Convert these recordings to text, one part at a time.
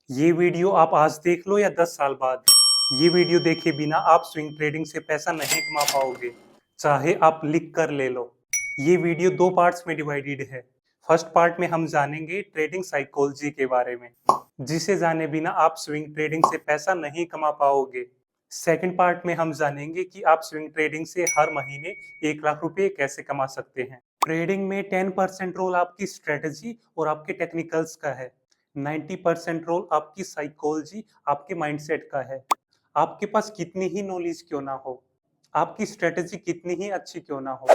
ये वीडियो आप आज देख लो या 10 साल बाद, ये वीडियो देखे बिना आप स्विंग ट्रेडिंग से पैसा नहीं कमा पाओगे, चाहे आप लिख कर ले लो। ये वीडियो दो पार्ट्स में डिवाइडेड है। फर्स्ट पार्ट में हम जानेंगे ट्रेडिंग साइकोलॉजी के बारे में, जिसे जाने बिना आप स्विंग ट्रेडिंग से पैसा नहीं कमा पाओगे। सेकंड पार्ट में हम जानेंगे कि आप स्विंग ट्रेडिंग से हर महीने 1 लाख रुपए कैसे कमा सकते हैं। ट्रेडिंग में 10% रोल आपकी स्ट्रेटजी और आपके टेक्निकल्स का है। 90% रोल आपकी साइकोलॉजी, आपके माइंडसेट का है। आपके पास कितनी ही नॉलेज क्यों ना हो, आपकी स्ट्रेटजी कितनी ही अच्छी क्यों ना हो,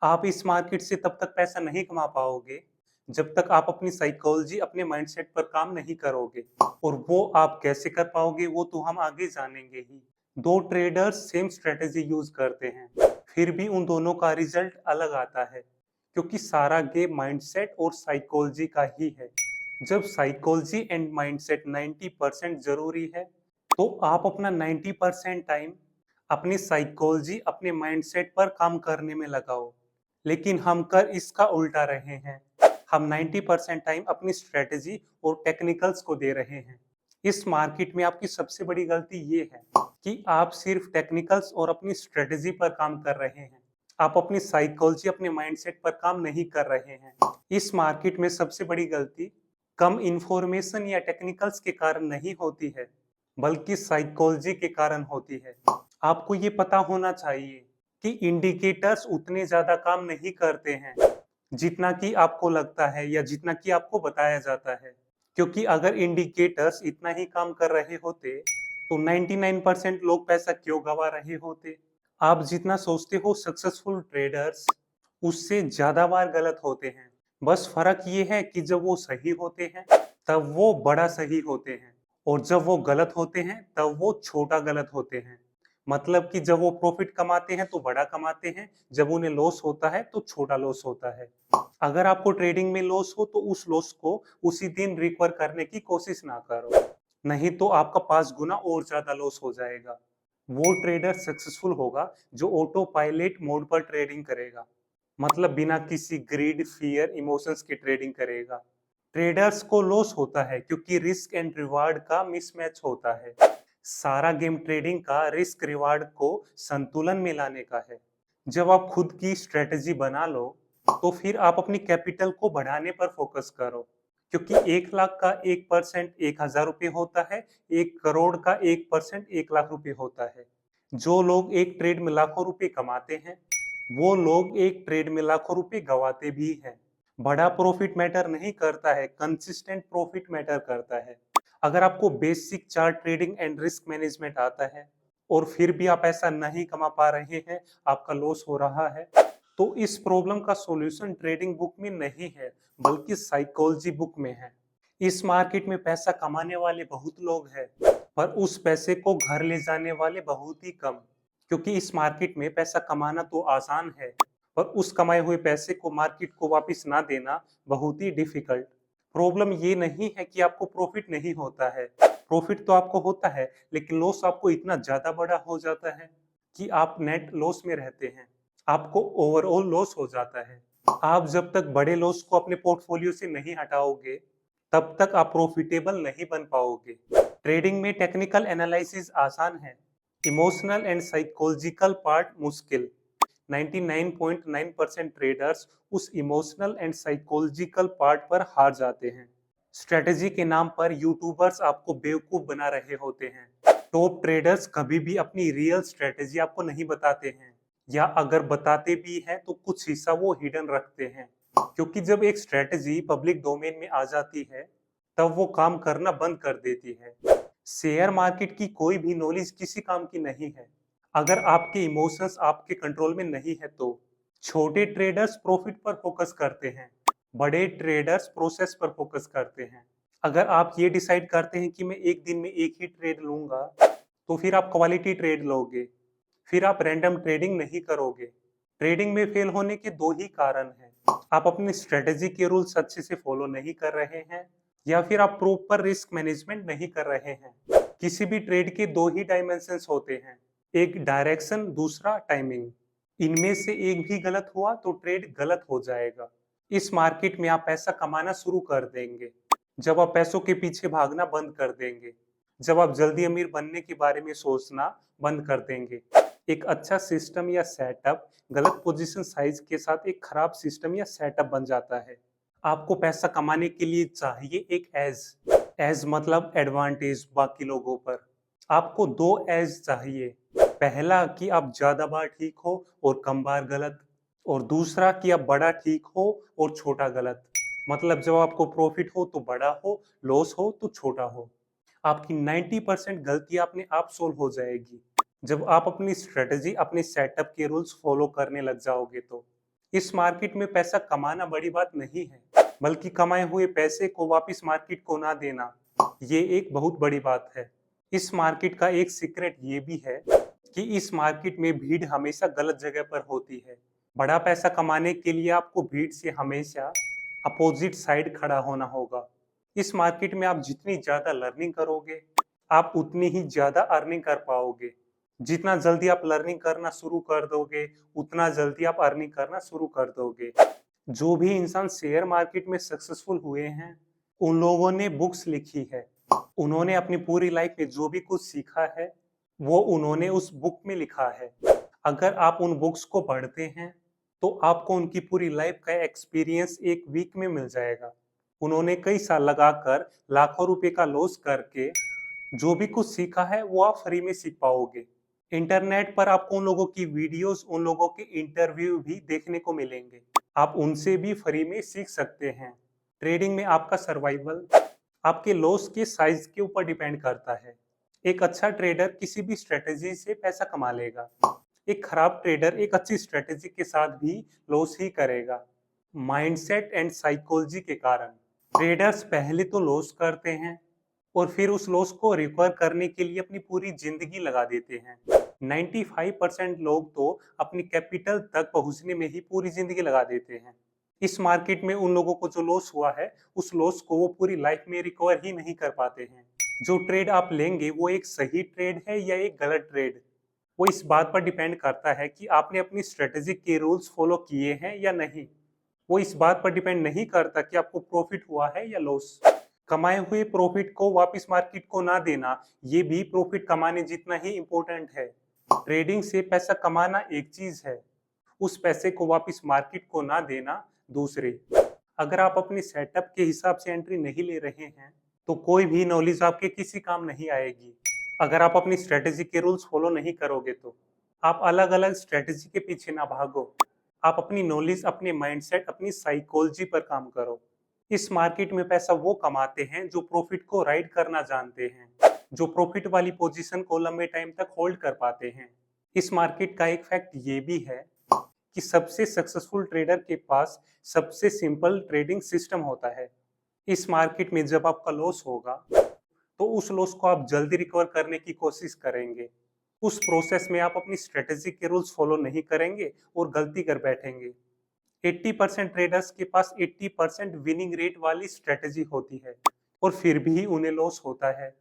आप इस मार्केट से तब तक पैसा नहीं कमा पाओगे जब तक आप अपनी साइकोलॉजी, अपने माइंडसेट पर काम नहीं करोगे। और वो आप कैसे कर पाओगे वो तो हम आगे जानेंगे ही। दो ट्रेडर्स सेम स्ट्रेटजी यूज करते हैं, फिर भी उन दोनों का रिजल्ट अलग आता है, क्योंकि सारा गेम माइंडसेट और साइकोलॉजी का ही है। जब साइकोलॉजी एंड माइंडसेट 90% जरूरी है, तो आप अपना 90% टाइम अपनी साइकोलॉजी, अपने माइंडसेट पर काम करने में लगाओ। लेकिन हम कर इसका उल्टा रहे हैं। हम 90% टाइम अपनी स्ट्रेटजी और टेक्निकल्स को दे रहे हैं। इस मार्केट में आपकी सबसे बड़ी गलती ये है कि आप सिर्फ टेक्निकल्स और अपनी स्ट्रेटजी पर काम कर रहे हैं। आप अपनी साइकोलॉजी, अपने माइंडसेट पर काम नहीं कर रहे हैं। इस मार्केट में सबसे बड़ी गलती कम इंफॉर्मेशन या टेक्निकल्स के कारण नहीं होती है, बल्कि साइकोलॉजी के कारण होती है। आपको ये पता होना चाहिए कि इंडिकेटर्स उतने ज्यादा काम नहीं करते हैं जितना कि आपको लगता है या जितना कि आपको बताया जाता है। क्योंकि अगर इंडिकेटर्स इतना ही काम कर रहे होते तो 99% लोग पैसा क्यों गवा रहे होते। आप जितना सोचते हो सक्सेसफुल ट्रेडर्स उससे ज्यादा बार गलत होते हैं। बस फर्क ये है कि जब वो सही होते हैं तब वो बड़ा सही होते हैं, और जब वो गलत होते हैं तब वो छोटा गलत होते हैं। मतलब कि जब वो प्रॉफिट कमाते हैं तो बड़ा कमाते हैं, जब उन्हें लॉस होता है तो छोटा लॉस होता है। अगर आपको ट्रेडिंग में लॉस हो तो उस लॉस को उसी दिन रिकवर करने की कोशिश ना करो, नहीं तो आपका 5 गुना और ज्यादा लॉस हो जाएगा। वो ट्रेडर सक्सेसफुल होगा जो ऑटो पायलट मोड पर ट्रेडिंग करेगा, मतलब बिना किसी ग्रीड, फियर, इमोशंस की ट्रेडिंग करेगा। ट्रेडर्स को लॉस होता है क्योंकि रिस्क एंड रिवार्ड का मिसमैच होता है। सारा गेम ट्रेडिंग का रिस्क रिवार्ड को संतुलन में लाने का है। जब आप खुद की स्ट्रेटजी बना लो तो फिर आप अपनी कैपिटल को बढ़ाने पर फोकस करो, क्योंकि 1 लाख का 1% 1,000 रुपये होता है, 1 करोड़ का 1% 1 लाख रुपये होता है। जो लोग एक ट्रेड में लाखों रुपए कमाते हैं वो लोग एक ट्रेड में लाखों रुपए गवाते भी हैं। बड़ा प्रॉफिट मैटर नहीं करता है, कंसिस्टेंट प्रॉफिट मैटर करता है। अगर आपको basic chart trading and risk management आता है और फिर भी आप ऐसा नहीं कमा पा रहे हैं, आपका लॉस हो रहा है, तो इस प्रॉब्लम का सॉल्यूशन ट्रेडिंग बुक में नहीं है, बल्कि साइकोलॉजी बुक में है। इस मार्केट में पैसा कमाने वाले बहुत लोग हैं, पर उस पैसे को घर ले जाने वाले बहुत ही कम। क्योंकि इस मार्केट में पैसा कमाना तो आसान है, पर उस कमाए हुए पैसे को मार्केट को वापस ना देना बहुत ही डिफिकल्ट। प्रॉब्लम ये नहीं है कि आपको प्रॉफिट नहीं होता है, प्रॉफिट तो आपको होता है, लेकिन लॉस आपको इतना ज्यादा बड़ा हो जाता है कि आप नेट लॉस में रहते हैं, आपको ओवरऑल लॉस हो जाता है। आप जब तक बड़े लॉस को अपने पोर्टफोलियो से नहीं हटाओगे तब तक आप प्रॉफिटेबल नहीं बन पाओगे। ट्रेडिंग में टेक्निकल एनालिसिस आसान है, इमोशनल एंड साइकोलॉजिकल पार्ट मुश्किल। 99.9% ट्रेडर्स उस इमोशनल एंड साइकोलॉजिकल पार्ट पर हार जाते हैं। स्ट्रेटजी के नाम पर यूट्यूबर्स आपको बेवकूफ बना रहे होते हैं। टॉप ट्रेडर्स कभी भी अपनी रियल स्ट्रेटजी आपको नहीं बताते हैं, या अगर बताते भी हैं तो कुछ हिस्सा वो हिडन रखते हैं। क्योंकि जब एक स्ट्रेटजी पब्लिक डोमेन में आ जाती है तब वो काम करना बंद कर देती है। शेयर मार्केट की कोई भी नॉलेज किसी काम की नहीं है अगर आपके इमोशंस आपके कंट्रोल में नहीं है तो। छोटे ट्रेडर्स प्रॉफिट पर फोकस करते हैं, बड़े ट्रेडर्स प्रोसेस पर फोकस करते हैं। अगर आप ये डिसाइड करते हैं कि मैं एक दिन में एक ही ट्रेड लूंगा, तो फिर आप क्वालिटी ट्रेड लोगे, फिर आप रैंडम ट्रेडिंग नहीं करोगे। ट्रेडिंग में फेल होने के दो ही कारण हैं, आप अपनी स्ट्रेटजी के रूल्स अच्छे से फॉलो नहीं कर रहे हैं, या फिर आप प्रॉपर रिस्क मैनेजमेंट नहीं कर रहे हैं। किसी भी ट्रेड के दो ही डायमेंशंस होते हैं, एक डायरेक्शन, दूसरा टाइमिंग। इनमें से एक भी गलत हुआ तो ट्रेड गलत हो जाएगा। इस मार्केट में आप पैसा कमाना शुरू कर देंगे जब आप पैसों के पीछे भागना बंद कर देंगे, जब आप जल्दी अमीर बनने के बारे में सोचना बंद कर देंगे। एक अच्छा सिस्टम या सेटअप गलत पोजीशन साइज के साथ एक खराब सिस्टम या सेटअप बन जाता है। आपको पैसा कमाने के लिए चाहिए एक एज। एज मतलब एडवांटेज बाकी लोगों पर। आपको दो एज चाहिए। पहला कि आप ज्यादा बार ठीक हो और कम बार गलत, और दूसरा कि आप बड़ा ठीक हो और छोटा गलत। मतलब जब आपको प्रॉफिट हो तो बड़ा हो, लॉस हो तो छोटा हो। आपकी 90% गलती अपने आप सोल्व हो जाएगी जब आप अपनी स्ट्रेटजी, अपने सेटअप के रूल्स फॉलो करने लग जाओगे। तो इस मार्केट में पैसा कमाना बड़ी बात नहीं है, बल्कि कमाए हुए पैसे को वापस मार्केट को ना देना, ये एक बहुत बड़ी बात है। इस मार्केट का एक सीक्रेट ये भी है कि इस मार्केट में भीड़ हमेशा गलत जगह पर होती है। बड़ा पैसा कमाने के लिए आपको भीड़ से हमेशा अपोजिट साइड खड़ा होना होगा। इस मार्केट में आप जितनी ज्यादा लर्निंग करोगे, आप उतनी ही ज्यादा अर्निंग कर पाओगे। जितना जल्दी आप लर्निंग करना शुरू कर दोगे, उतना जल्दी आप अर्निंग करना शुरू कर दोगे। जो भी इंसान शेयर मार्केट में सक्सेसफुल हुए हैं, उन लोगों ने बुक्स लिखी है। उन्होंने अपनी पूरी लाइफ में जो भी कुछ सीखा है, वो उन्होंने उस बुक में लिखा है। अगर आप उन बुक्स को पढ़ते हैं, तो आपको उनकी पूरी लाइफ का एक्सपीरियंस एक वीक में मिल जाएगा। उन्होंने कई साल लगाकर लाखों रुपए का लॉस करके जो भी कुछ सीखा है, वो आप फ्री में सीख पाओगे। इंटरनेट पर आपको उन लोगों की वीडियोस, उन लोगों के इंटरव्यू भी देखने को मिलेंगे। आप उनसे भी फ्री में सीख सकते हैं। ट्रेडिंग में आपका सर्वाइवल आपके लॉस के साइज के ऊपर डिपेंड करता है। एक अच्छा ट्रेडर किसी भी स्ट्रेटेजी से पैसा कमा लेगा। एक खराब ट्रेडर एक अच्छी स्ट्रेटेजी के साथ भी लॉस ही करेगा। माइंडसेट एंड साइकोलॉजी के कारण ट्रेडर्स पहले तो लॉस करते हैं और फिर उस लॉस को रिकवर करने के लिए अपनी पूरी जिंदगी लगा देते हैं। 95% लोग तो अपनी कैपिटल तक पहुंचने में ही पूरी जिंदगी लगा देते हैं। इस मार्केट में उन लोगों को जो लॉस हुआ है, उस लॉस को वो पूरी लाइफ में रिकवर ही नहीं कर पाते हैं। जो ट्रेड आप लेंगे वो एक सही ट्रेड है या एक गलत ट्रेड, वो इस बात पर डिपेंड करता है कि आपने अपनी स्ट्रेटेजी के रूल्स फॉलो किए हैं या नहीं। वो इस बात पर डिपेंड नहीं करता कि आपको प्रॉफिट हुआ है या लॉस। कमाए हुए प्रॉफिट को वापस मार्केट को ना देना, ये भी प्रॉफिट कमाने जितना ही इम्पोर्टेंट है। ट्रेडिंग से पैसा कमाना एक चीज है, उस पैसे को वापस मार्केट को ना देना दूसरी। अगर आप अपने सेटअप के हिसाब से एंट्री नहीं ले रहे हैं, तो कोई भी नॉलेज आपके किसी काम नहीं आएगी। अगर आप अपनी स्ट्रेटेजी के रूल्स फॉलो नहीं करोगे, तो आप अलग अलग स्ट्रेटेजी के पीछे ना भागो। आप अपनी नॉलेज, अपने माइंडसेट, अपनी साइकोलॉजी पर काम करो। इस मार्केट में पैसा वो कमाते हैं जो प्रॉफिट को राइड करना जानते हैं, जो प्रॉफिट वाली पोजीशन को लंबे टाइम तक होल्ड कर पाते हैं। इस मार्केट का एक फैक्ट ये भी है कि सबसे सक्सेसफुल ट्रेडर के पास सबसे सिंपल ट्रेडिंग सिस्टम होता है। इस मार्केट में जब आपका लॉस होगा, तो उस लॉस को आप जल्दी रिकवर करने की कोशिश करेंगे। उस प्रोसेस में आप अपनी स्ट्रेटेजी के रूल्स फॉलो नहीं करेंगे और गलती कर बैठेंगे। 80% ट्रेडर्स के पास 80% विनिंग रेट वाली स्ट्रेटेजी होती है, और फिर भी उन्हें लॉस होता है,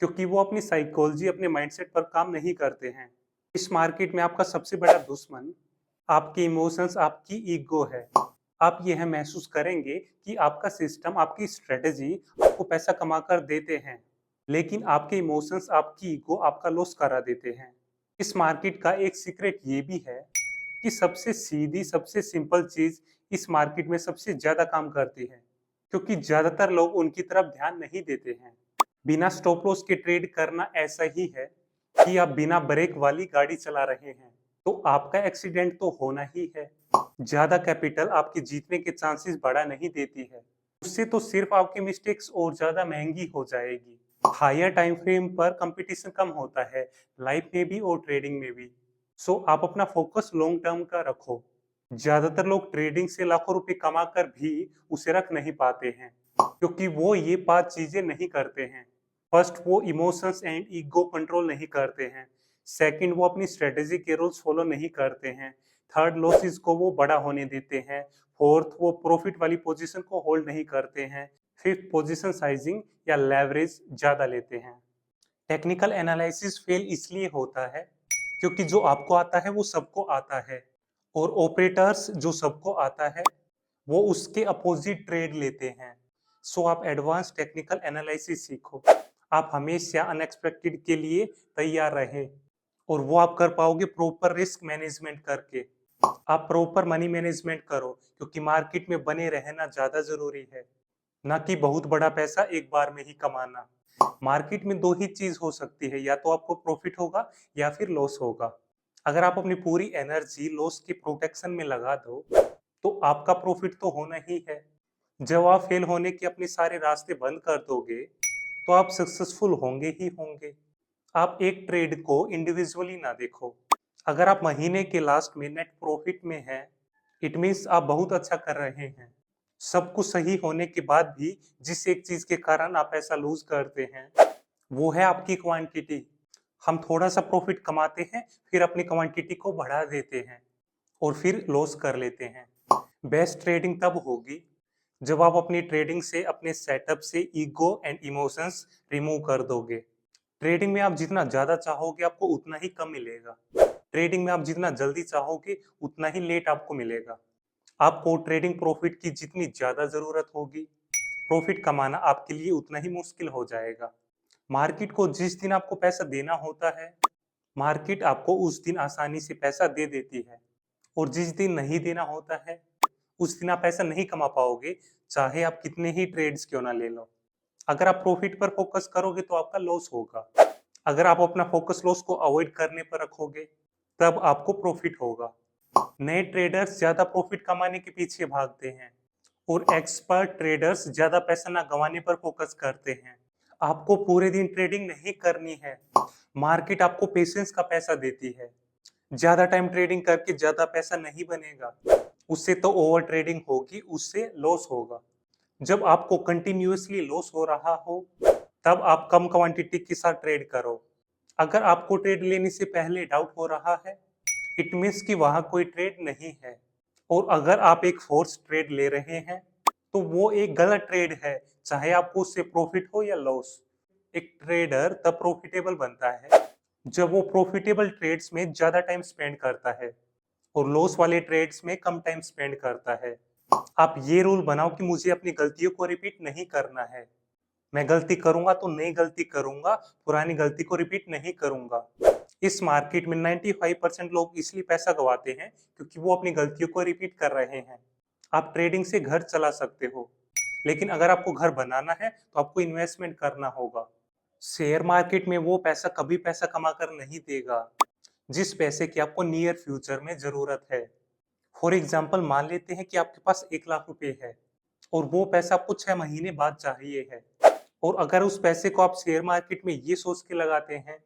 क्योंकि वो अपनी साइकोलॉजी, अपने माइंडसेट पर काम नहीं करते हैं। इस मार्केट में आपका सबसे बड़ा दुश्मन आपके इमोशंस, आपकी ईगो है। आप यह महसूस करेंगे कि आपका सिस्टम, आपकी स्ट्रेटेजी आपको पैसा कमाकर देते हैं, लेकिन आपके इमोशंस, आपकी ईगो आपका लॉस करा देते हैं। इस मार्केट का एक सीक्रेट ये भी है कि सबसे सीधी, सबसे सिंपल चीज इस मार्केट में सबसे ज्यादा काम करती है, क्योंकि ज्यादातर लोग उनकी तरफ ध्यान नहीं देते हैं। बिना स्टॉप लॉस के ट्रेड करना ऐसा ही है कि आप बिना ब्रेक वाली गाड़ी चला रहे हैं, तो आपका एक्सीडेंट तो होना ही है। ज्यादा कैपिटल आपके जीतने के चांसेस बढ़ा नहीं देती है, उससे तो सिर्फ आपकी मिस्टेक्स और ज्यादा महंगी हो जाएगी। हायर टाइम फ्रेम पर कंपटीशन कम होता है, लाइफ में भी और ट्रेडिंग में भी। सो आप अपना फोकस लॉन्ग टर्म का रखो। ज्यादातर लोग ट्रेडिंग से लाखों रुपए कमाकर भी उसे रख नहीं पाते हैं, क्योंकि वो ये 5 चीजें नहीं करते हैं। फर्स्ट, वो इमोशंस एंड ईगो कंट्रोल नहीं करते हैं। सेकंड, वो अपनी स्ट्रेटेजी के रूल्स फॉलो नहीं करते हैं। थर्ड, लॉसेस को वो बड़ा होने देते हैं। फोर्थ, वो प्रॉफिट वाली पोजीशन को होल्ड नहीं करते हैं। फिफ्थ, पोजीशन साइजिंग या लेवरेज ज्यादा लेते हैं। टेक्निकल एनालिसिस फेल इसलिए होता है क्योंकि जो आपको आता है वो सबको आता है, और ऑपरेटर्स जो सबको आता है वो उसके अपोजिट ट्रेड लेते हैं। सो आप एडवांस टेक्निकल एनालिसिस सीखो। आप हमेशा अनएक्सपेक्टेड के लिए तैयार रहें और वो आप कर पाओगे प्रॉपर रिस्क मैनेजमेंट करके। आप प्रॉपर मनी मैनेजमेंट करो क्योंकि मार्केट में बने रहना ज्यादा जरूरी है, ना कि बहुत बड़ा पैसा एक बार में ही कमाना। मार्केट में दो ही चीज हो सकती है, या तो आपको प्रॉफिट होगा या फिर लॉस होगा। अगर आप अपनी पूरी एनर्जी लॉस की प्रोटेक्शन में लगा दो तो आपका प्रॉफिट तो होना ही है। जब आप फेल होने के अपने सारे रास्ते बंद कर दोगे तो आप सक्सेसफुल होंगे ही होंगे। आप एक ट्रेड को इंडिविजुअली ना देखो। अगर आप महीने के लास्ट में नेट प्रॉफिट में हैं, इट मीन्स आप बहुत अच्छा कर रहे हैं। सब कुछ सही होने के बाद भी जिस एक चीज के कारण आप ऐसा लूज करते हैं, वो है आपकी क्वांटिटी। हम थोड़ा सा प्रॉफिट कमाते हैं, फिर अपनी क्वांटिटी को बढ़ा देते हैं और फिर लॉस कर लेते हैं। बेस्ट ट्रेडिंग तब होगी जब आप अपनी ट्रेडिंग से, अपने सेटअप से ईगो एंड इमोशंस रिमूव कर दोगे। ट्रेडिंग में आप जितना ज्यादा चाहोगे आपको उतना ही कम मिलेगा। ट्रेडिंग में आप जितना जल्दी चाहोगे उतना ही लेट आपको मिलेगा। आपको ट्रेडिंग प्रॉफिट की जितनी ज्यादा जरूरत होगी, प्रॉफिट कमाना आपके लिए उतना ही मुश्किल हो जाएगा। मार्केट को जिस दिन आपको पैसा देना होता है, मार्केट आपको उस दिन आसानी से पैसा दे देती है, और जिस दिन नहीं देना होता है उस दिन आप पैसा नहीं कमा पाओगे, चाहे आप कितने ही ट्रेड्स क्यों ना ले लो। अगर आप प्रॉफिट पर फोकस करोगे तो आपका लॉस होगा। अगर आप अपना फोकस लॉस को अवॉइड करने पर रखोगे तब आपको प्रॉफिट होगा। नए ट्रेडर्स ज्यादा प्रॉफिट कमाने के पीछे भागते हैं और एक्सपर्ट ट्रेडर्स ज्यादा पैसा ना गंवाने पर फोकस करते हैं। आपको पूरे दिन ट्रेडिंग नहीं करनी है, मार्केट आपको पेशेंस का पैसा देती है। ज्यादा टाइम ट्रेडिंग करके ज्यादा पैसा नहीं बनेगा, उससे तो ओवर ट्रेडिंग होगी, उससे लॉस होगा। जब आपको कंटिन्यूअसली लॉस हो रहा हो तब आप कम क्वांटिटी के साथ ट्रेड करो। अगर आपको ट्रेड लेने से पहले डाउट हो रहा है, इट मीन्स कि वहां कोई ट्रेड नहीं है। और अगर आप एक फोर्स ट्रेड ले रहे हैं तो वो एक गलत ट्रेड है, चाहे आपको उससे प्रॉफिट हो या लॉस। एक ट्रेडर तब प्रॉफिटेबल बनता है जब वो प्रॉफिटेबल ट्रेड्स में ज्यादा टाइम स्पेंड करता है और लॉस वाले ट्रेड्स में कम टाइम स्पेंड करता है। आप ये रूल बनाओ कि मुझे अपनी गलतियों को रिपीट नहीं करना है। मैं गलती करूंगा तो नई गलती करूंगा, पुरानी गलती को रिपीट नहीं करूंगा। इस मार्केट में 95% लोग इसलिए पैसा गवाते हैं क्योंकि वो अपनी गलतियों को रिपीट कर रहे हैं। आप ट्रेडिंग से घर चला सकते हो, लेकिन अगर आपको घर बनाना है तो आपको इन्वेस्टमेंट करना होगा। शेयर मार्केट में वो पैसा कभी पैसा कमा कर नहीं देगा जिस पैसे की आपको नियर फ्यूचर में जरूरत है। फॉर एग्जाम्पल, मान लेते हैं कि आपके पास 1 लाख रुपए है और वो पैसा आपको 6 महीने बाद चाहिए है, और अगर उस पैसे को आप शेयर मार्केट में ये सोच के लगाते हैं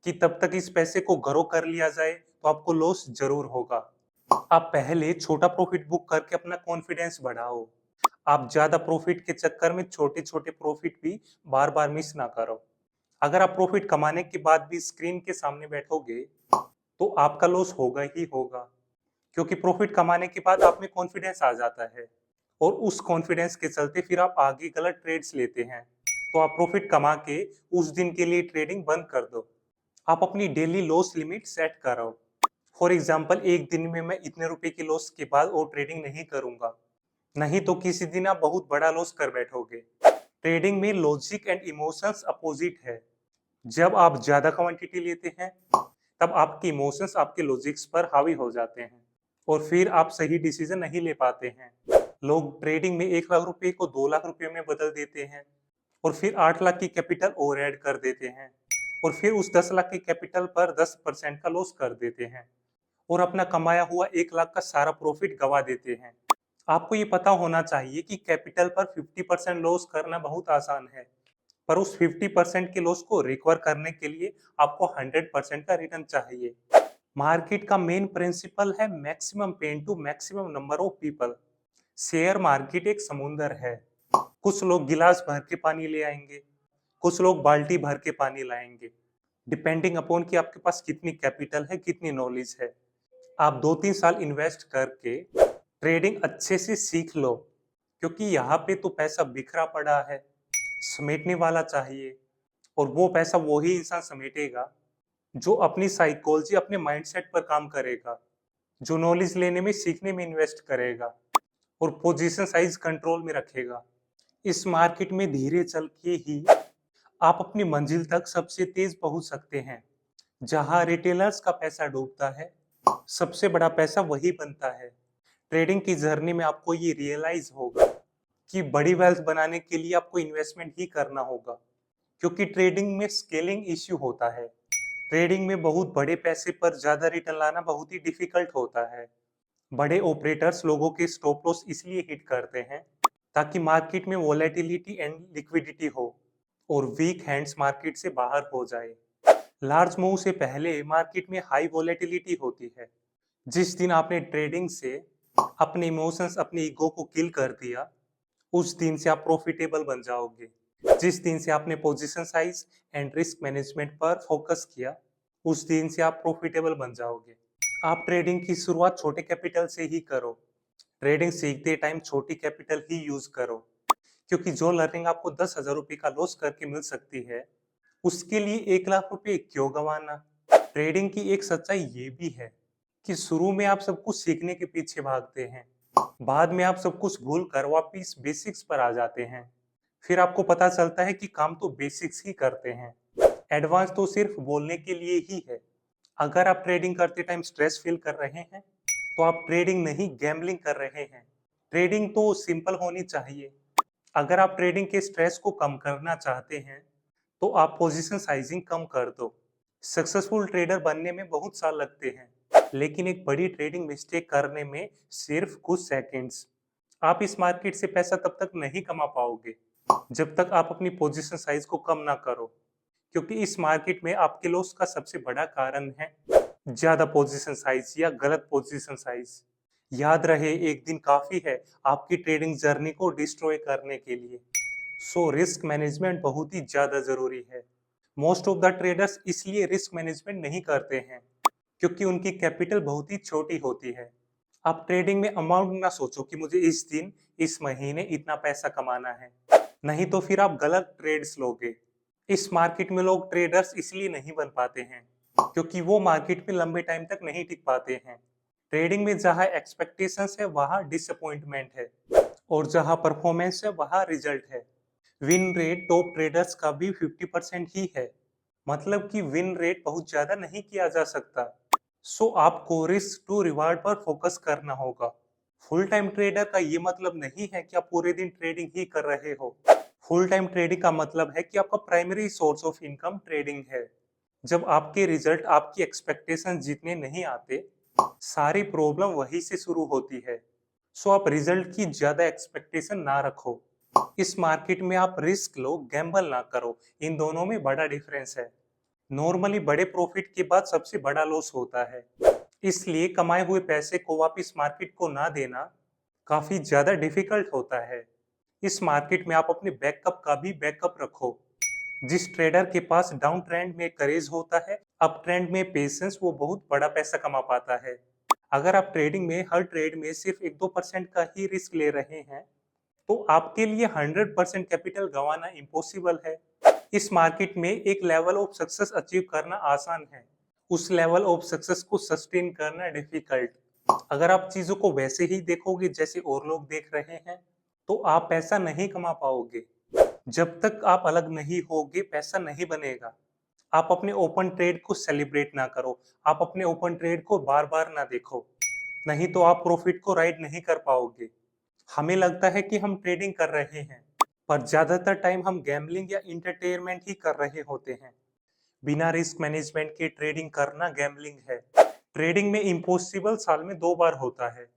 कि तब तक इस पैसे को ग्रो कर लिया जाए, तो आपको लॉस जरूर होगा। आप पहले छोटा प्रॉफिट बुक करके अपना कॉन्फिडेंस बढ़ाओ। आप ज्यादा प्रॉफिट के चक्कर में छोटे छोटे प्रॉफिट भी बार बार मिस ना करो। अगर आप प्रॉफिट कमाने के बाद भी स्क्रीन के सामने बैठोगे तो आपका लॉस होगा ही होगा, क्योंकि प्रॉफिट कमाने के बाद आप में कॉन्फिडेंस आ जाता है और उस कॉन्फिडेंस के चलते फिर आप आगे गलत ट्रेड्स लेते हैं। तो आप प्रॉफिट कमा के उस दिन के लिए ट्रेडिंग बंद कर दो। आप अपनी डेली लॉस लिमिट सेट करो। फॉर एग्जाम्पल, एक दिन में मैं इतने रुपए की लॉस के बाद और ट्रेडिंग नहीं करूंगा, नहीं तो किसी दिन आप बहुत बड़ा लॉस कर बैठोगे। ट्रेडिंग में लॉजिक एंड इमोशंस अपोजिट है। जब आप ज्यादा क्वांटिटी लेते हैं तब आपके इमोशंस आपके लॉजिक्स पर हावी हो जाते हैं और फिर आप सही डिसीजन नहीं ले पाते हैं। लोग ट्रेडिंग में 1 लाख रुपए को 2 लाख रुपए में बदल देते हैं और फिर 8 लाख की कैपिटल और ऐड कर देते हैं और फिर उस 10 लाख के कैपिटल पर 10% का लॉस कर देते हैं और अपना कमाया हुआ 1 लाख का सारा प्रॉफिट गवा देते हैं। आपको ये पता होना चाहिए कि कैपिटल पर 50% लॉस करना बहुत आसान है, पर उस 50% के लॉस को रिकवर करने के लिए आपको 100% का रिटर्न चाहिए। मार्केट का मेन प्रिंसिपल है maximum pain to maximum number of people. Share market एक समुंदर है। कुछ लोग गिलास भर के पानी ले आएंगे, कुछ लोग बाल्टी भर के पानी लाएंगे, डिपेंडिंग अपॉन कि आपके पास कितनी कैपिटल है, कितनी नॉलेज है। आप 2-3 साल इन्वेस्ट करके ट्रेडिंग अच्छे से सीख लो, क्योंकि यहाँ पे तो पैसा बिखरा पड़ा है, समेटने वाला चाहिए। और वो पैसा वही इंसान समेटेगा जो अपनी साइकोलॉजी, अपने माइंडसेट पर काम करेगा, जो नॉलेज लेने में, सीखने में इन्वेस्ट करेगा और पोजीशन साइज कंट्रोल में रखेगा। इस मार्केट में धीरे चल के ही आप अपनी मंजिल तक सबसे तेज पहुंच सकते हैं। जहां रिटेलर्स का पैसा डूबता है, सबसे बड़ा पैसा वही बनता है। ट्रेडिंग की जर्नी में आपको ये रियलाइज होगा कि बड़ी वेल्थ बनाने के लिए आपको इन्वेस्टमेंट ही करना होगा, क्योंकि ट्रेडिंग में स्केलिंग इश्यू होता है। ट्रेडिंग में बहुत बड़े पैसे पर ज्यादा रिटर्न लाना बहुत ही डिफिकल्ट होता है। बड़े ऑपरेटर्स लोगों के स्टॉप लॉस इसलिए हिट करते हैं ताकि मार्केट में वोलेटिलिटी एंड लिक्विडिटी हो और वीक हैंड्स मार्केट से बाहर हो जाए। लार्ज मूव से पहले मार्केट में हाई वोलेटिलिटी होती है। जिस दिन आपने ट्रेडिंग से अपने इमोशंस, अपने ईगो को किल कर दिया, उस दिन से आप प्रॉफिटेबल बन जाओगे। जिस दिन से आपने position size and risk management पर फोकस किया, उस दिन से आप प्रॉफिटेबल बन जाओगे। आप ट्रेडिंग की शुरुआत छोटे कैपिटल से ही करो। ट्रेडिंग सीखते टाइम छोटी कैपिटल ही यूज करो, क्योंकि जो लर्निंग आपको 10,000 रुपये का लॉस करके मिल सकती है, उसके लिए 1 लाख रुपए क्यों गंवाना। ट्रेडिंग की एक सच्चाई ये भी है कि शुरू में आप सब कुछ सीखने के पीछे भागते हैं, बाद में आप सब कुछ भूल कर वापिस बेसिक्स पर आ जाते हैं। फिर आपको पता चलता है कि काम तो बेसिक्स ही करते हैं, एडवांस तो सिर्फ बोलने के लिए ही है। अगर आप ट्रेडिंग करते टाइम स्ट्रेस फील कर रहे हैं, तो आप ट्रेडिंग नहीं गैम्बलिंग कर रहे हैं। ट्रेडिंग तो सिंपल होनी चाहिए। अगर आप ट्रेडिंग के स्ट्रेस को कम करना चाहते हैं, तो आप पोजीशन साइजिंग कम कर दो। सक्सेसफुल ट्रेडर बनने में बहुत साल लगते हैं, लेकिन एक बड़ी ट्रेडिंग मिस्टेक करने में सिर्फ कुछ सेकंड्स। आप इस मार्केट से पैसा तब तक नहीं कमा पाओगे जब तक आप अपनी पोजीशन साइज को कम ना करो, क्योंकि इस मार्केट में आपके लॉस का सबसे बड़ा कारण है ज्यादा पोजीशन साइज या गलत पोजीशन साइज। याद रहे, एक दिन काफी है आपकी ट्रेडिंग जर्नी को डिस्ट्रॉय करने के लिए। सो रिस्क मैनेजमेंट बहुत ही ज्यादा जरूरी है। मोस्ट ऑफ द ट्रेडर्स इसलिए रिस्क मैनेजमेंट नहीं करते हैं क्योंकि उनकी कैपिटल बहुत ही छोटी होती है। आप ट्रेडिंग में अमाउंट ना सोचो कि मुझे इस दिन, इस महीने इतना पैसा कमाना है, नहीं तो फिर आप गलत ट्रेड्स लोगे। इस मार्केट में लोग ट्रेडर्स इसलिए नहीं बन पाते हैं क्योंकि वो मार्केट में लंबे टाइम तक नहीं टिक पाते हैं। ट्रेडिंग में जहां एक्सपेक्टेशंस है वहां डिसअपॉइंटमेंट है, और जहां परफॉर्मेंस है वहां रिजल्ट है। विन रेट टॉप ट्रेडर्स का भी 50% ही है, मतलब कि विन रेट बहुत ज्यादा नहीं किया जा सकता। सो आपको रिस्क टू रिवार्ड पर फोकस करना होगा। फुल टाइम ट्रेडर का ये मतलब नहीं है कि आप पूरे दिन ट्रेडिंग ही कर रहे हो। फुल टाइम ट्रेडिंग का मतलब है कि आपका primary source of income trading है। जब आपके रिजल्ट आपकी एक्सपेक्टेशन जितने नहीं आते, सारी प्रॉब्लम वहीं से शुरू होती है। सो आप रिजल्ट की ज्यादा एक्सपेक्टेशन ना रखो। इस मार्केट में आप रिस्क लो, गैम्बल ना करो। इन दोनों में बड़ा डिफरेंस है। नॉर्मली बड़े प्रॉफिट के बाद सबसे बड़ा लॉस होता है, इसलिए कमाए हुए पैसे को वापस मार्केट को ना देना काफी ज्यादा डिफिकल्ट होता है। इस मार्केट में आप अपने बैकअप का भी बैकअप रखो। जिस ट्रेडर के पास डाउन ट्रेंड में करेज होता है, अप ट्रेंड में पेशेंस, वो बहुत बड़ा पैसा कमा पाता है। अगर आप ट्रेडिंग में हर ट्रेड में सिर्फ 1-2% का ही रिस्क ले रहे हैं, तो आपके लिए 100% कैपिटल गंवाना इम्पॉसिबल है। इस मार्केट में एक लेवल ऑफ सक्सेस अचीव करना आसान है, उस लेवल ऑफ सक्सेस को सस्टेन करना डिफिकल्ट। अगर आप चीजों को वैसे ही देखोगे जैसे और लोग देख रहे हैं, तो आप पैसा नहीं कमा पाओगे। जब तक आप अलग नहीं होगे, पैसा नहीं बनेगा। आप अपने ओपन ट्रेड को सेलिब्रेट ना करो, आप अपने ओपन ट्रेड को बार बार ना देखो, नहीं तो आप प्रॉफिट को राइड नहीं कर पाओगे। हमें लगता है कि हम ट्रेडिंग कर रहे हैं, पर ज्यादातर टाइम हम गैम्बलिंग या इंटरटेनमेंट ही कर रहे होते हैं। बिना रिस्क मैनेजमेंट के ट्रेडिंग करना गैम्बलिंग है। ट्रेडिंग में इम्पॉसिबल साल में 2 बार होता है।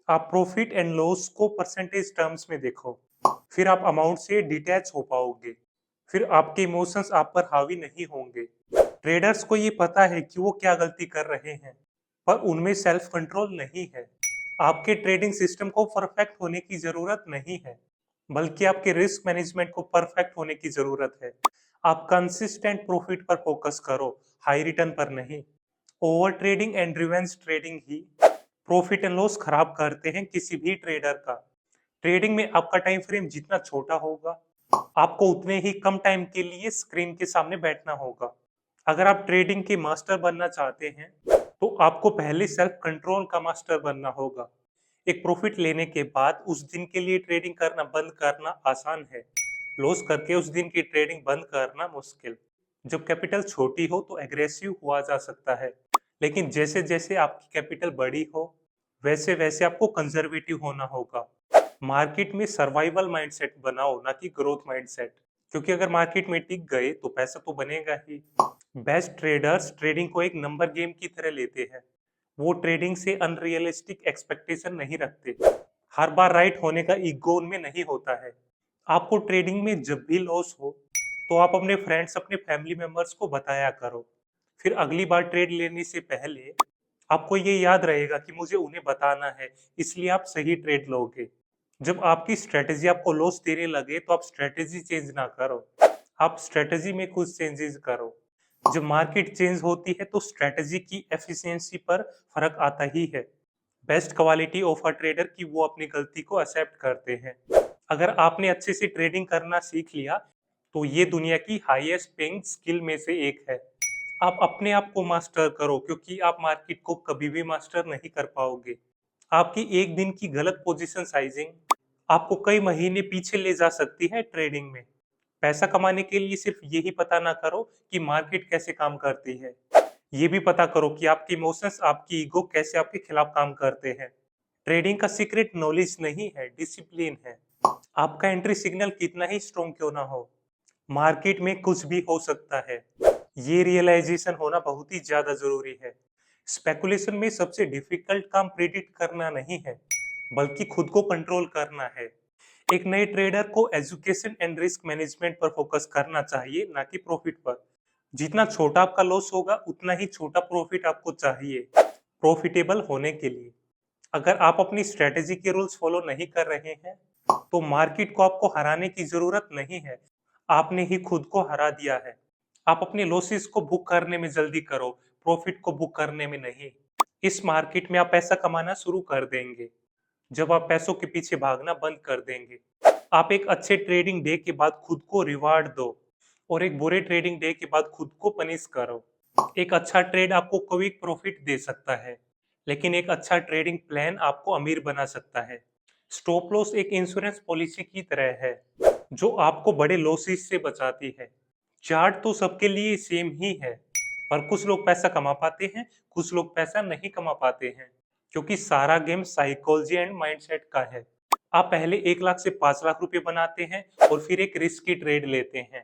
आप प्रॉफिट एंड लॉस को परसेंटेज टर्म्स में देखो, फिर आप अमाउंट से डिटैच हो पाओगे। फिर आपके इमोशंस आप पर हावी नहीं होंगे। ट्रेडर्स को ये पता है कि वो क्या गलती कर रहे हैं, पर उनमें सेल्फ कंट्रोल नहीं है। आपके ट्रेडिंग सिस्टम को परफेक्ट होने की जरूरत नहीं है, बल्कि आपके रिस्क मैनेजमेंट को परफेक्ट होने की जरूरत है। आप कंसिस्टेंट प्रॉफिट पर फोकस करो, हाई रिटर्न पर नहीं। Over trading and revenge trading he profit and loss खराब करते हैं किसी भी ट्रेडर का। ट्रेडिंग में आपका टाइम फ्रेम जितना छोटा होगा, आपको उतने ही कम टाइम के लिए स्क्रीन के सामने बैठना होगा। अगर आप ट्रेडिंग के मास्टर बनना चाहते हैं, तो आपको पहले सेल्फ कंट्रोल का मास्टर बनना होगा। एक प्रॉफिट लेने के बाद उस दिन के लिए ट्रेडिंग करना बंद करना आसान है, लॉस करके उस दिन की ट्रेडिंग बंद करना मुश्किल। जब कैपिटल छोटी हो तो एग्रेसिव हुआ जा सकता है, लेकिन जैसे जैसे आपकी कैपिटल बड़ी हो वैसे वैसे आपको कंजर्वेटिव होना होगा। मार्केट में सर्वाइवल माइंडसेट बनाओ, ना कि ग्रोथ माइंडसेट, क्योंकि अगर मार्केट में टिक गए तो पैसा तो बनेगा ही। बेस्ट ट्रेडर्स ट्रेडिंग को एक नंबर गेम की तरह लेते हैं। वो ट्रेडिंग से अनरियलिस्टिक एक्सपेक्टेशन नहीं रखते। हर बार राइट होने का ईगो उनमें नहीं होता है। आपको ट्रेडिंग में जब भी लॉस हो तो आप अपने फ्रेंड्स, अपने फैमिली मेंबर्स को बताया करो। फिर अगली बार ट्रेड लेने से पहले आपको ये याद रहेगा कि मुझे उन्हें बताना है, इसलिए आप सही ट्रेड लोगे। जब आपकी स्ट्रेटेजी आपको लॉस देने लगे तो आप स्ट्रेटेजी चेंज ना करो, आप स्ट्रेटेजी में कुछ चेंजेस करो। जब मार्केट चेंज होती है तो स्ट्रेटेजी की एफिशिएंसी पर फर्क आता ही है। Best quality of a trader की वो अपनी गलती को एक्सेप्ट करते हैं। अगर आपने अच्छे से ट्रेडिंग करना सीख लिया तो ये दुनिया की हाईएस्ट पेइंग स्किल में से एक है। आप अपने आप को मास्टर करो, क्योंकि आप मार्केट को कभी भी मास्टर नहीं कर पाओगे। आपकी एक दिन की गलत पोजीशन साइजिंग आपको कई महीने पीछे ले जा सकती है ट्रेडिंग में। पैसा कमाने के लिए सिर्फ यही पता ना करो कि मार्केट कैसे काम करती है, ये भी पता करो कि आपके इमोशंस, आपकी ईगो कैसे आपके खिलाफ काम करते हैं। ट्रेडिंग का सीक्रेट नॉलेज नहीं है, डिसिप्लिन है। आपका एंट्री सिग्नल कितना ही स्ट्रॉन्ग क्यों ना हो, मार्केट में कुछ भी हो सकता है। ये रियलाइजेशन होना बहुत ही ज्यादा जरूरी है। स्पेकुलेशन में सबसे डिफिकल्ट काम प्रिडिक्ट करना नहीं है, बल्कि खुद को कंट्रोल करना है। एक नए ट्रेडर को एजुकेशन एंड रिस्क मैनेजमेंट पर फोकस करना चाहिए, ना कि प्रॉफिट पर। जितना छोटा आपका लॉस होगा उतना ही छोटा प्रॉफिट आपको चाहिए प्रॉफिटेबल होने के लिए। अगर आप अपनी स्ट्रेटेजी के रूल्स फॉलो नहीं कर रहे हैं तो मार्केट को आपको हराने की जरूरत नहीं है, आपने ही खुद को हरा दिया है। आप अपने लॉसेस को बुक करने में जल्दी करो, प्रॉफिट को बुक करने में नहीं। इस मार्केट में आप पैसा कमाना शुरू कर देंगे जब आप पैसों के पीछे भागना बंद कर देंगे। आप एक अच्छे ट्रेडिंग डे के बाद खुद को रिवार्ड दो और एक बुरे ट्रेडिंग डे के बाद खुद को पनिश करो। एक अच्छा ट्रेड आपको क्विक प्रॉफिट दे सकता है, लेकिन एक अच्छा ट्रेडिंग प्लान आपको अमीर बना सकता है। स्टॉप लॉस एक इंश्योरेंस पॉलिसी की तरह है जो आपको बड़े लॉसेस से बचाती है। चार्ट तो सबके लिए सेम ही है, पर कुछ लोग पैसा कमा पाते हैं, कुछ लोग पैसा नहीं कमा पाते हैं, क्योंकि सारा गेम साइकोलॉजी एंड माइंडसेट का है। आप पहले 1 लाख से 5 लाख रुपए बनाते हैं और फिर एक रिस्की ट्रेड लेते हैं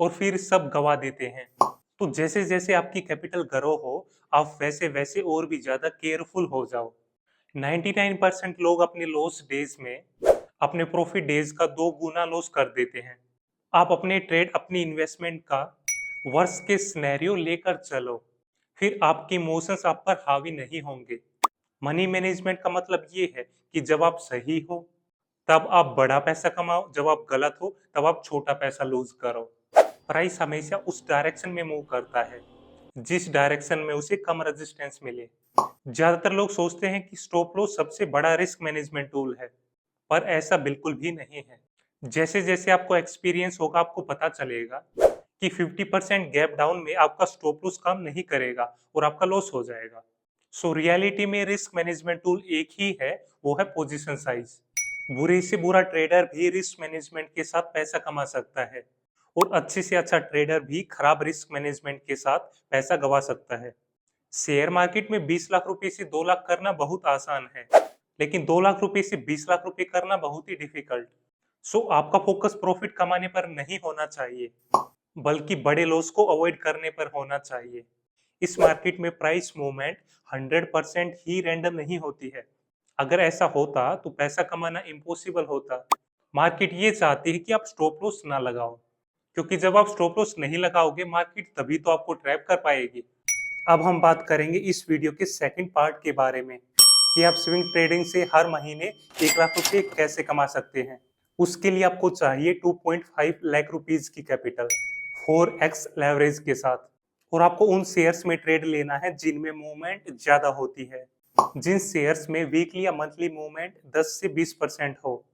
और फिर सब गवा देते हैं। तो जैसे जैसे आपकी कैपिटल ग्रो हो आप वैसे वैसे और भी ज्यादा केयरफुल हो जाओ। 99% लोग अपने लॉस डेज में अपने प्रॉफिट डेज का 2 गुना लॉस कर देते हैं। आप अपने ट्रेड, अपनी इन्वेस्टमेंट का वर्स्ट के सिनेरियो लेकर चलो, फिर आपके इमोशंस आप पर हावी नहीं होंगे। मनी मैनेजमेंट का मतलब ये है कि जब आप सही हो तब आप बड़ा पैसा कमाओ, जब आप गलत हो तब आप छोटा पैसा लूज करो। प्राइस हमेशा उस डायरेक्शन में मूव करता है जिस डायरेक्शन में उसे कम रेजिस्टेंस मिले। ज्यादातर लोग सोचते हैं कि स्टॉप लॉस सबसे बड़ा रिस्क मैनेजमेंट टूल है, पर ऐसा बिल्कुल भी नहीं है। जैसे जैसे आपको एक्सपीरियंस होगा आपको पता चलेगा कि 50% गैप डाउन में आपका स्टॉप लॉस काम नहीं करेगा और आपका लॉस हो जाएगा। सो रियलिटी में रिस्क मैनेजमेंट टूल एक ही है, वो है पोजीशन साइज। बुरे से बुरा ट्रेडर भी रिस्क मैनेजमेंट के साथ पैसा कमा सकता है और अच्छे से अच्छा ट्रेडर भी खराब रिस्क मैनेजमेंट के साथ पैसा गवा सकता है। शेयर मार्केट में 20 लाख रुपए से 2 लाख करना बहुत आसान है, लेकिन 2 लाख रुपए से 20 लाख रुपए करना बहुत ही डिफिकल्ट। सो आपका फोकस प्रॉफिट कमाने पर नहीं होना चाहिए, बल्कि बड़े लॉस को अवॉइड करने पर होना चाहिए। इस मार्केट में प्राइस मूवमेंट 100% ही रैंडम नहीं होती है। अगर ऐसा होता तो पैसा कमाना इम्पॉसिबल होता। मार्केट ये चाहती है कि आप स्टॉप लॉस ना लगाओ, क्योंकि जब आप स्टॉप लॉस नहीं लगाओगे मार्केट तभी तो आपको ट्रैप कर पाएगी। अब हम बात करेंगे इस वीडियो के सेकंड पार्ट के बारे में कि आप स्विंग ट्रेडिंग से हर महीने 1 लाख रुपए कैसे कमा सकते हैं। उसके लिए आपको चाहिए 2.5 लाख रुपीज की कैपिटल 4x लेवरेज के साथ, और आपको उन शेयर्स में ट्रेड लेना है जिनमें मूवमेंट ज्यादा होती है, जिन शेयर्स में वीकली या मंथली मूवमेंट 10 से 20% हो।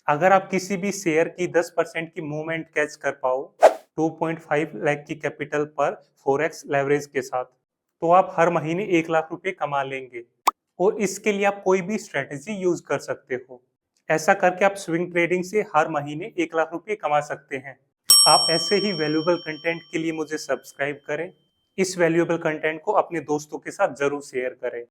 अगर आप किसी भी शेयर की 10% की मूवमेंट कैच कर पाओ 2.5 लाख की कैपिटल पर 4x लेवरेज के साथ, तो आप हर महीने 1 लाख रुपए कमा लेंगे। और इसके लिए आप कोई भी स्ट्रेटेजी यूज कर सकते हो। ऐसा करके आप स्विंग ट्रेडिंग से हर महीने 1 लाख रुपए कमा सकते हैं। आप ऐसे ही वैल्यूएबल कंटेंट के लिए मुझे सब्सक्राइब करें। इस वैल्यूएबल कंटेंट को अपने दोस्तों के साथ जरूर शेयर करें।